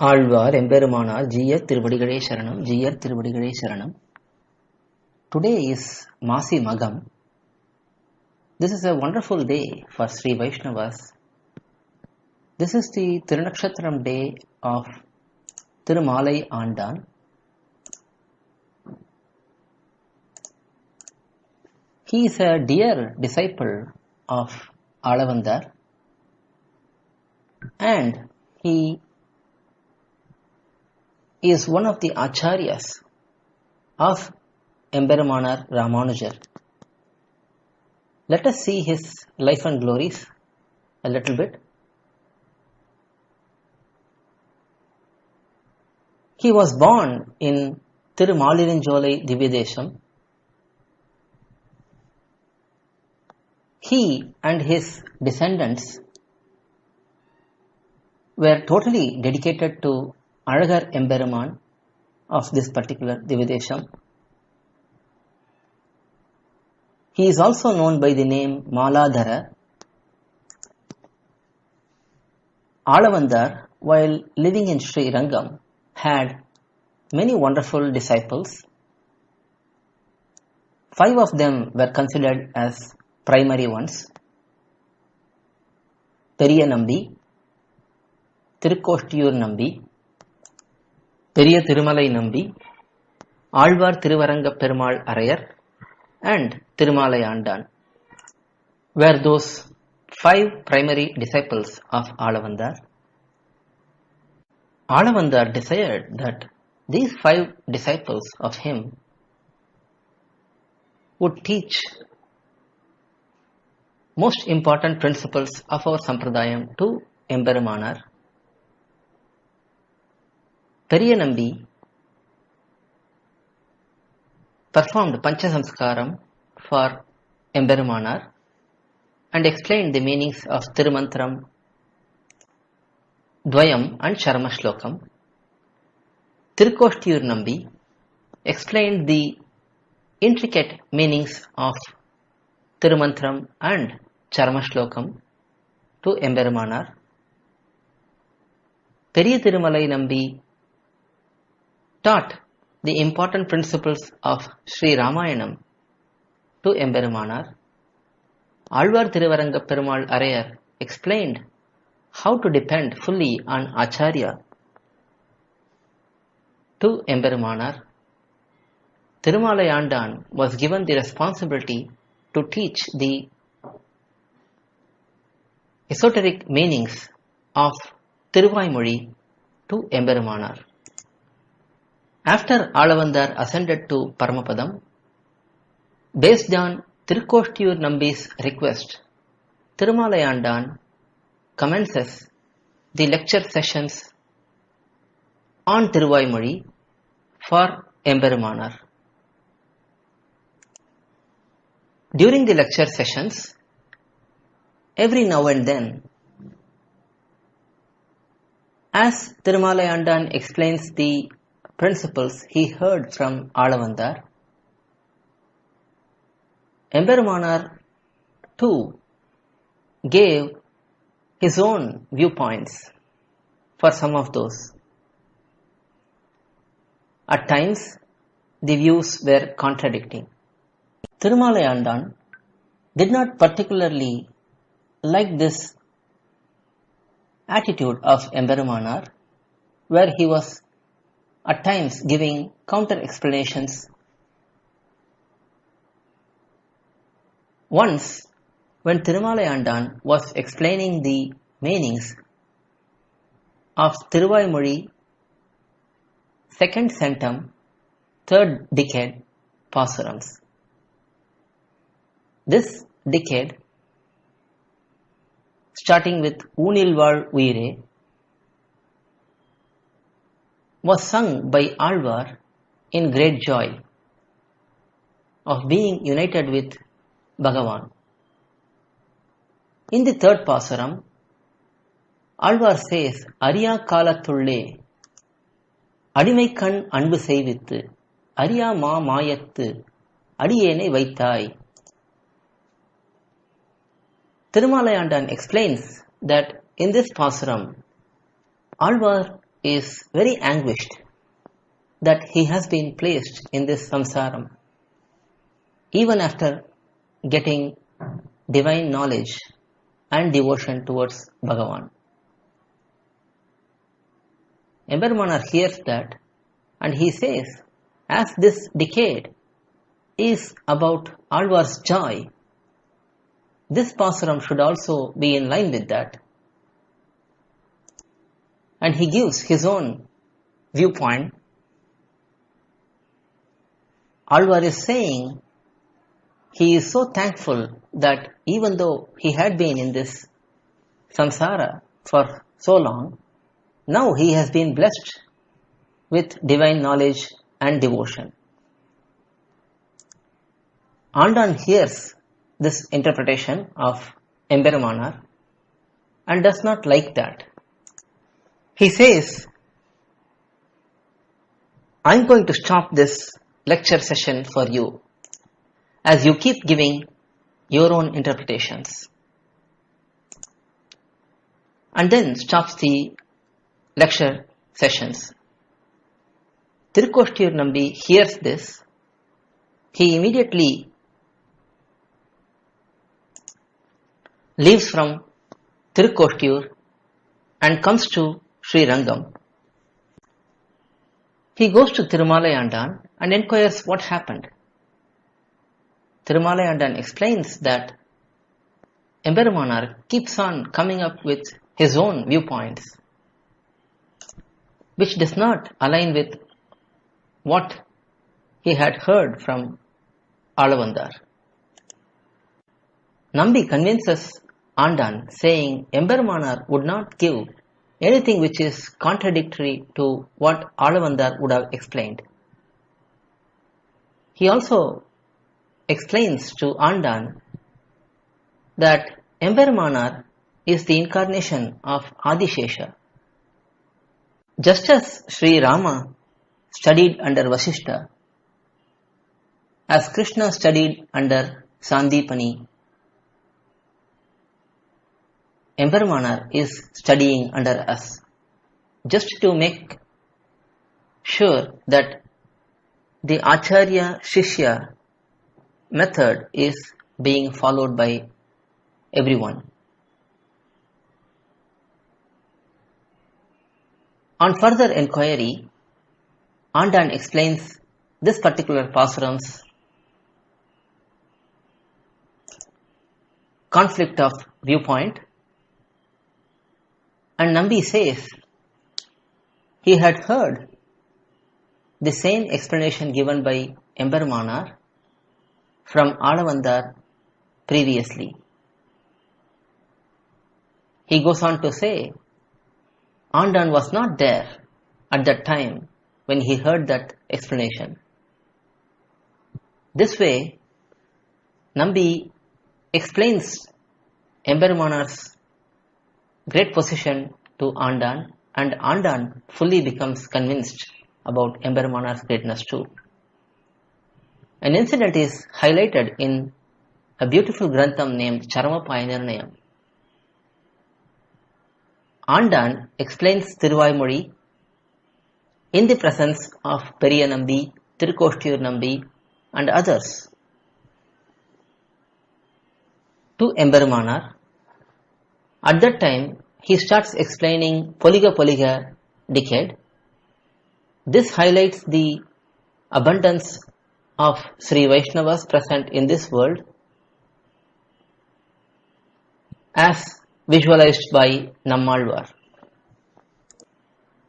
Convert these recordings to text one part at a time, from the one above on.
ஆழ்வார் எம்பெருமானார் ஜீயர் திருவடிகளே சரணம். ஜீயர் திருவடிகளே சரணம். Today is Masi Magam. This is a wonderful day for Sri Vaishnavas. This is the Thirunakshatram day of thirumAlai ANdAn. He is a dear disciple of Alavandar and he is one of the acharyas of Emberumanar Ramanujar. Let us see his life and glories a little bit. He was born in thirumAlai Divyadesham. He and his descendants were totally dedicated to Alagar Emberuman of this particular Divyadesham. He is also known by the name Maladhara. Alavandar, while living in Sri Rangam, had many wonderful disciples. 5 of them were considered as primary ones: Periya Nambi, Tirukoshtiyur Nambi, Periya thirumAlai Nambi, Alvar Thiruvaranga Arayar, and thirumAlai ANdAn were those 5 primary disciples of Alavandar. Alavandar desired that these 5 disciples of him would teach most important principles of our Sampradayam to Emberumanar. Periya Nambi performed Pancha Samskaram for Emberumanar and explained the meanings of Tirumantram, Dvayam and Charma Shlokam. Tirukoshtiyur Nambi explained the intricate meanings of Tirumantram and Charma Shlokam to Emberumanar. Periya thirumAlai Nambi taught the important principles of Sri Ramayanam to Emberumanar. Alvar Thiruvaranga Arayar explained how to depend fully on Acharya to Emberumanar. thirumAlai ANdAn was given the responsibility to teach the esoteric meanings of Thiruvaimozhi to Emberumanar. After Alavandar ascended to Paramapadam, based on Tirukoshtiyur Nambi's request, thirumAlai ANdAn commences the lecture sessions on Thiruvaimozhi for Emberumanar. During the lecture sessions, every now and then, as thirumAlai ANdAn explains the principles he heard from Alavandar, Emberumanar too gave his own viewpoints for some of those. At times, the views were contradicting. thirumAlai ANdAn did not particularly like this attitude of Emberumanar, where he was at times giving counter explanations. Once, when thirumAlai ANdAn was explaining the meanings of Thiruvaimozhi 2nd centum, 3rd decade Pasurams. This decade, starting with Oonilvazh Uyire, was sung by Alvar in great joy of being united with Bhagavan. In the 3rd Pasuram, Alvar says, Ariya Kalathulle, Adimaikan Anbu Seivithu, Ariya Ma Mayathu, Adiyene Vaithai. thirumAlai ANdAn explains that in this Pasuram, Alvar is very anguished that he has been placed in this samsaram even after getting divine knowledge and devotion towards Bhagavan. Emperor hears that and he says, as this decade is about Alvar's joy, this pasuram should also be in line with that. And he gives his own viewpoint. Alvar is saying he is so thankful that even though he had been in this samsara for so long, now he has been blessed with divine knowledge and devotion. ANdAn hears this interpretation of Emperor and does not like that. He says, I am going to stop this lecture session for you as you keep giving your own interpretations. And then stops the lecture sessions. Thirukoshtiyur Nambi hears this. He immediately leaves from Thirukoshtiyur and comes to Sri Rangam. He goes to thirumAlai ANdAn and inquires what happened. thirumAlai ANdAn explains that Emperor keeps on coming up with his own viewpoints, which does not align with what he had heard from Alavandar. Nambi convinces ANdAn, saying Emperor would not give anything which is contradictory to what Alavandar would have explained. He also explains to ANdAn that Emperor is the incarnation of Adishesha. Just as Sri Rama studied under Vasishta, as Krishna studied under Sandipani, Emperor is studying under us, just to make sure that the Acharya Shishya method is being followed by everyone. On further inquiry, ANdAn explains this particular pasuram's conflict of viewpoint, and Nambi says he had heard the same explanation given by Emperor from Alavandar previously. He goes on to say, ANdAn was not there at that time when he heard that explanation. This way, Nambi explains Emperor's great position to ANdAn, and ANdAn fully becomes convinced about Emperor's greatness too. An incident is highlighted in a beautiful grantham named Charamapayinirnayam. ANdAn explains Thiruvaimozhi in the presence of Periya Nambi, Thirukoshtiyur Nambi and others to Emperor. At that time, he starts explaining Poliga decade. This highlights the abundance of Sri Vaishnavas present in this world as visualized by Nammalvar.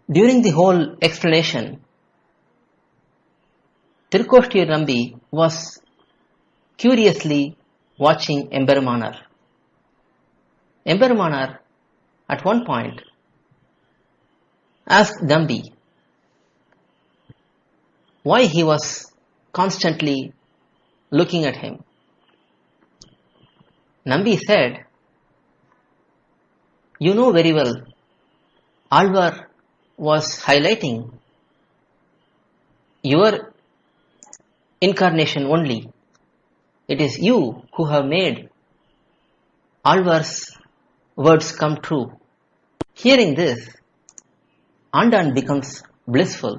During the whole explanation, Thirukoshtiyur Nambi was curiously watching Emperor. Emperor at one point asked Nambi why he was constantly looking at him. Nambi said, "You know very well, Alvar was highlighting your incarnation only. It is you who have made Alvar's words come true." Hearing this, ANdAn becomes blissful.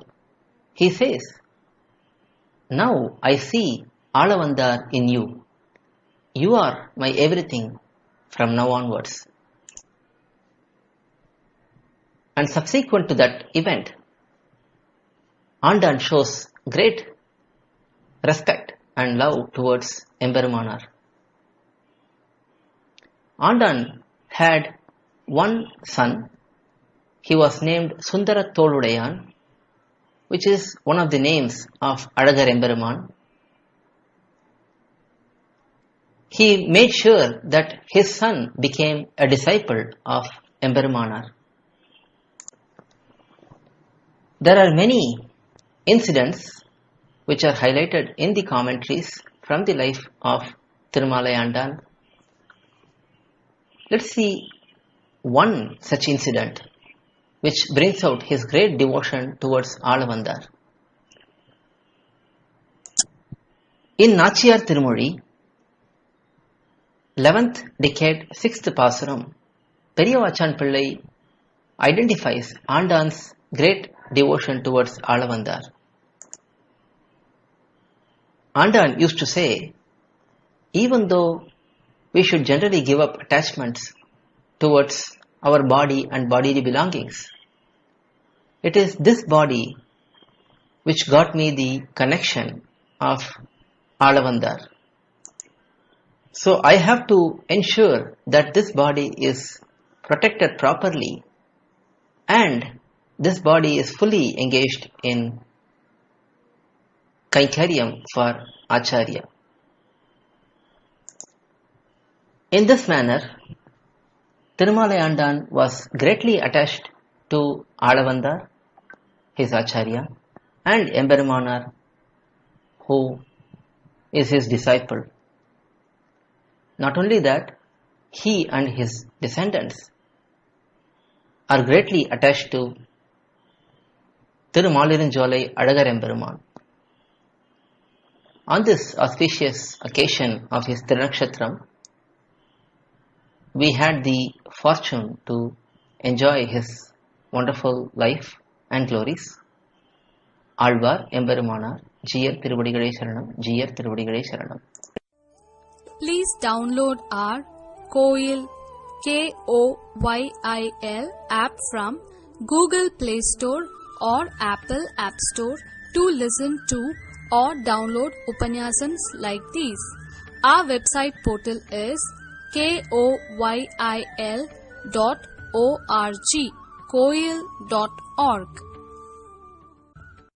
He says, "Now I see Alavandar in you. You are my everything from now onwards." And subsequent to that event, ANdAn shows great respect and love towards Emberumanar. ANdAn had one son. He was named Sundara Toludayan, which is one of the names of Alagar Emberuman. He made sure that his son became a disciple of Emberumanar. There are many incidents which are highlighted in the commentaries from the life of thirumAlai ANdAn. Let's see one such incident which brings out his great devotion towards Alavandar. In Nachiyar Tirumozhi, 11th decade, 6th Pasuram, Periyavachan Pillai identifies ANdAn's great devotion towards Alavandar. ANdAn used to say, even though we should generally give up attachments towards our body and bodily belongings, it is this body which got me the connection of Alavandar. So I have to ensure that this body is protected properly and this body is fully engaged in Kaikaryam for Acharya. In this manner, thirumAlai ANdAn was greatly attached to Alavandar, his Acharya, and Emberumanar, who is his disciple. Not only that, he and his descendants are greatly attached to Thirumalirunjolai Alagar Emberuman. On this auspicious occasion of his Thirunakshatram, we had the fortune to enjoy his wonderful life and glories. Alvar Emberumanar, Jiyar Thiruvadigalai Sharanam, Jiyar Thiruvadigalai Sharanam. Please download our Koyil KOYIL app from Google Play Store or Apple App Store to listen to or download Upanyasams like these. Our website portal is koyil.org, koyil.org.